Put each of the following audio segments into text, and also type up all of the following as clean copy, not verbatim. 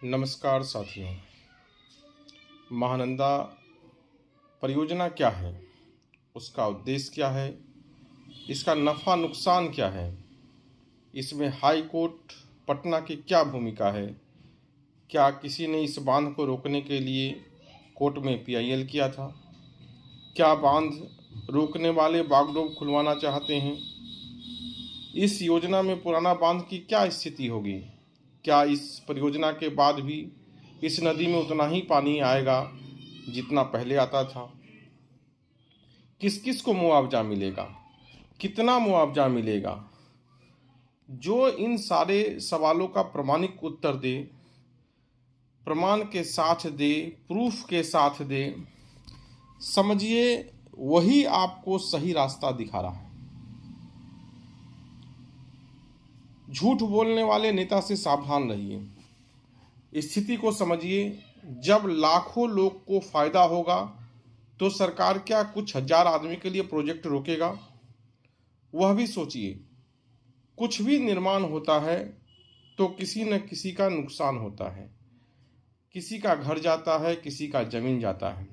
नमस्कार साथियों। महानंदा परियोजना क्या है, उसका उद्देश्य क्या है, इसका नफ़ा नुकसान क्या है, इसमें हाई कोर्ट पटना की क्या भूमिका है, क्या किसी ने इस बांध को रोकने के लिए कोर्ट में पीआईएल किया था, क्या बांध रोकने वाले बागडोर खुलवाना चाहते हैं, इस योजना में पुराना बांध की क्या स्थिति होगी, क्या इस परियोजना के बाद भी इस नदी में उतना ही पानी आएगा जितना पहले आता था, किस किस को मुआवजा मिलेगा, कितना मुआवजा मिलेगा। जो इन सारे सवालों का प्रमाणिक उत्तर दे, प्रमाण के साथ दे, प्रूफ के साथ दे, समझिए वही आपको सही रास्ता दिखा रहा है। झूठ बोलने वाले नेता से सावधान रहिए। स्थिति को समझिए। जब लाखों लोग को फायदा होगा तो सरकार क्या कुछ हजार आदमी के लिए प्रोजेक्ट रोकेगा? वह भी सोचिए। कुछ भी निर्माण होता है तो किसी न किसी का नुकसान होता है, किसी का घर जाता है, किसी का जमीन जाता है,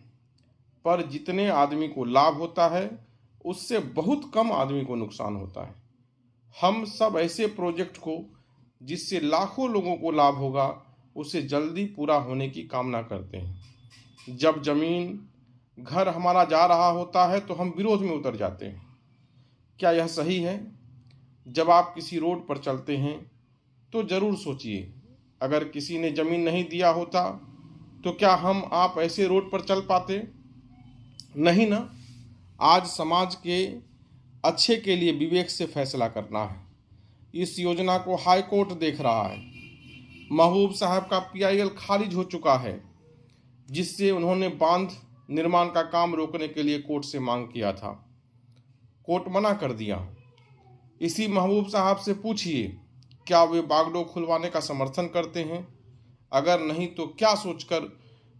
पर जितने आदमी को लाभ होता है उससे बहुत कम आदमी को नुकसान होता है। हम सब ऐसे प्रोजेक्ट को जिससे लाखों लोगों को लाभ होगा उसे जल्दी पूरा होने की कामना करते हैं। जब जमीन घर हमारा जा रहा होता है तो हम विरोध में उतर जाते हैं। क्या यह सही है? जब आप किसी रोड पर चलते हैं तो जरूर सोचिए, अगर किसी ने जमीन नहीं दिया होता तो क्या हम आप ऐसे रोड पर चल पाते? नहीं ना। आज समाज के अच्छे के लिए विवेक से फैसला करना है। इस योजना को हाई कोर्ट देख रहा है। महबूब साहब का पीआईएल खारिज हो चुका है, जिससे उन्होंने बांध निर्माण का काम रोकने के लिए कोर्ट से मांग किया था। कोर्ट मना कर दिया। इसी महबूब साहब से पूछिए, क्या वे बागडोर खुलवाने का समर्थन करते हैं? अगर नहीं तो क्या सोचकर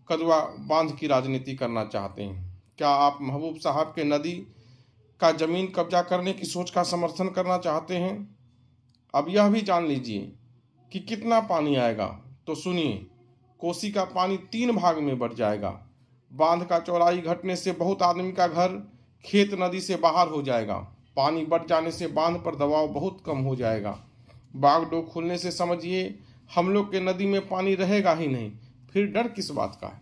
कदवा बांध की राजनीति करना चाहते हैं? क्या आप महबूब साहब के नदी का जमीन कब्जा करने की सोच का समर्थन करना चाहते हैं? अब यह भी जान लीजिए कि कितना पानी आएगा। तो सुनिए, कोसी का पानी 3 भाग में बढ़ जाएगा। बांध का चौड़ाई घटने से बहुत आदमी का घर खेत नदी से बाहर हो जाएगा। पानी बढ़ जाने से बांध पर दबाव बहुत कम हो जाएगा। बागडोर खुलने से समझिए हम लोग के नदी में पानी रहेगा ही नहीं। फिर डर किस बात का है?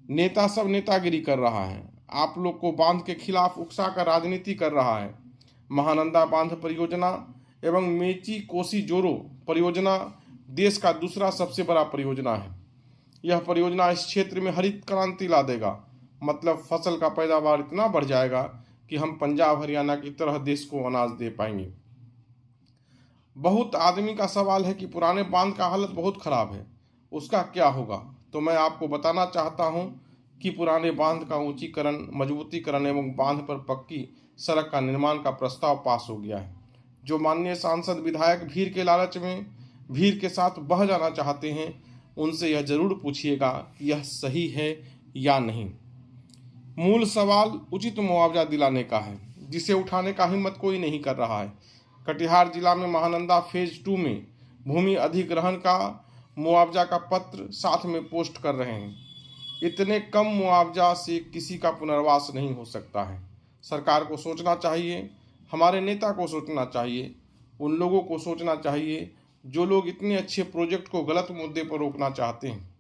नेता सब नेतागिरी कर रहा है, आप लोग को बांध के खिलाफ उकसा कर राजनीति कर रहा है। महानंदा बांध परियोजना एवं मेची कोसी जोड़ो परियोजना देश का दूसरा सबसे बड़ा परियोजना है। यह परियोजना इस क्षेत्र में हरित क्रांति ला देगा। मतलब फसल का पैदावार इतना बढ़ जाएगा कि हम पंजाब हरियाणा की तरह देश को अनाज दे पाएंगे। बहुत आदमी का सवाल है कि पुराने बांध का हालत बहुत खराब है, उसका क्या होगा? तो मैं आपको बताना चाहता हूं कि पुराने बांध का ऊंचीकरण, मजबूतीकरण एवं बांध पर पक्की सड़क का निर्माण का प्रस्ताव पास हो गया है। जो माननीय सांसद विधायक भीड़ के लालच में भीड़ के साथ बह जाना चाहते हैं, उनसे यह जरूर पूछिएगा कि यह सही है या नहीं। मूल सवाल उचित मुआवजा दिलाने का है, जिसे उठाने का हिम्मत कोई नहीं कर रहा है। कटिहार जिला में महानंदा फेज 2 में भूमि अधिग्रहण का मुआवजा का पत्र साथ में पोस्ट कर रहे हैं। इतने कम मुआवजा से किसी का पुनर्वास नहीं हो सकता है। सरकार को सोचना चाहिए, हमारे नेता को सोचना चाहिए, उन लोगों को सोचना चाहिए जो लोग इतने अच्छे प्रोजेक्ट को गलत मुद्दे पर रोकना चाहते हैं।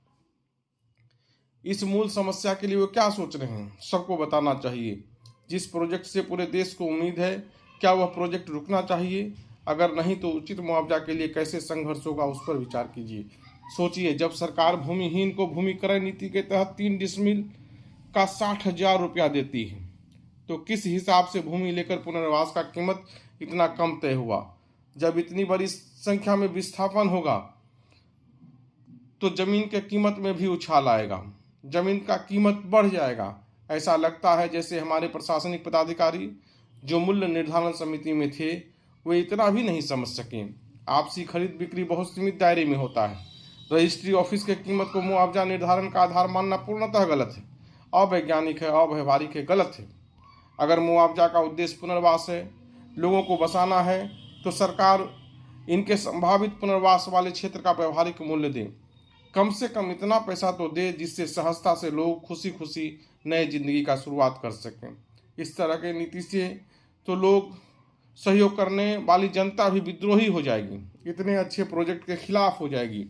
इस मूल समस्या के लिए वो क्या सोच रहे हैं, सबको बताना चाहिए। जिस प्रोजेक्ट से पूरे देश को उम्मीद है, क्या वह प्रोजेक्ट रुकना चाहिए? अगर नहीं तो उचित मुआवजा के लिए कैसे संघर्ष होगा, उस पर विचार कीजिए। सोचिए, जब सरकार भूमिहीन को भूमि क्रय नीति के तहत 3 डिसमिल का 60,000 रुपया देती है, तो किस हिसाब से भूमि लेकर पुनर्वास का कीमत इतना कम तय हुआ? जब इतनी बड़ी संख्या में विस्थापन होगा तो जमीन के कीमत में भी उछाल आएगा, जमीन का कीमत बढ़ जाएगा। ऐसा लगता है जैसे हमारे प्रशासनिक पदाधिकारी जो मूल्य निर्धारण समिति में थे, वे इतना भी नहीं समझ सके। आपसी खरीद बिक्री बहुत सीमित दायरे में होता है। रजिस्ट्री ऑफिस के कीमत को मुआवजा निर्धारण का आधार मानना पूर्णतः गलत है, अवैज्ञानिक है, अव्यवहारिक है, गलत है। अगर मुआवजा का उद्देश्य पुनर्वास है, लोगों को बसाना है, तो सरकार इनके संभावित पुनर्वास वाले क्षेत्र का व्यवहारिक मूल्य दे। कम से कम इतना पैसा तो दे जिससे सहजता से लोग खुशी खुशी नए जिंदगी का शुरुआत कर सकें। इस तरह के नीति से तो लोग सहयोग करने वाली जनता भी विद्रोही हो जाएगी, इतने अच्छे प्रोजेक्ट के खिलाफ हो जाएगी।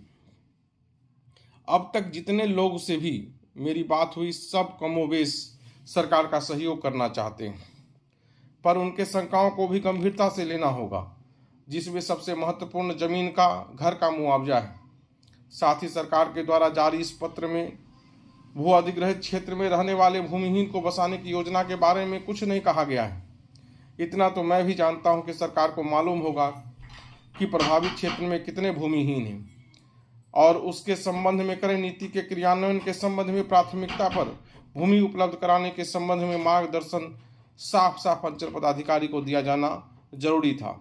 अब तक जितने लोग से भी मेरी बात हुई सब कमोबेश सरकार का सहयोग करना चाहते हैं, पर उनके शंकाओं को भी गंभीरता से लेना होगा, जिसमें सबसे महत्वपूर्ण जमीन का घर का मुआवजा है। साथ ही सरकार के द्वारा जारी इस पत्र में भू अधिग्रहित क्षेत्र में रहने वाले भूमिहीन को बसाने की योजना के बारे में कुछ नहीं कहा गया है। इतना तो मैं भी जानता हूं कि सरकार को मालूम होगा कि प्रभावित क्षेत्र में कितने भूमिहीन हैं और उसके संबंध में करें नीति के क्रियान्वयन के संबंध में प्राथमिकता पर भूमि उपलब्ध कराने के संबंध में मार्गदर्शन साफ साफ अंचल पदाधिकारी को दिया जाना जरूरी था।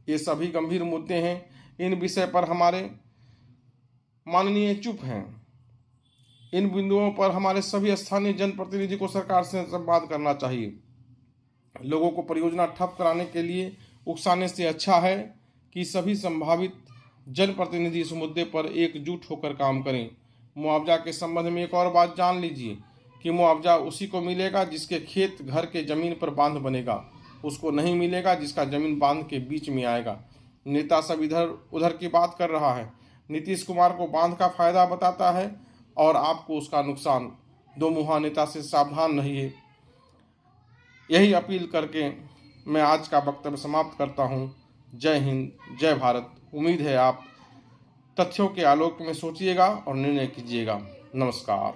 ये सभी गंभीर मुद्दे हैं, इन विषय पर हमारे माननीय चुप हैं। इन बिंदुओं पर हमारे सभी स्थानीय जनप्रतिनिधि को सरकार से संवाद करना चाहिए। लोगों को परियोजना ठप कराने के लिए उकसाने से अच्छा है कि सभी संभावित जनप्रतिनिधि इस मुद्दे पर एकजुट होकर काम करें। मुआवजा के संबंध में एक और बात जान लीजिए कि मुआवजा उसी को मिलेगा जिसके खेत घर के जमीन पर बांध बनेगा, उसको नहीं मिलेगा जिसका जमीन बांध के बीच में आएगा। नेता सब इधर उधर की बात कर रहा है। नीतीश कुमार को बांध का फायदा बताता है और आपको उसका नुकसान। दो मुहा नेता से सावधान रहिए। यही अपील करके मैं आज का वक्तव्य समाप्त करता हूँ। जय हिंद, जय भारत। उम्मीद है आप तथ्यों के आलोक में सोचिएगा और निर्णय कीजिएगा। नमस्कार।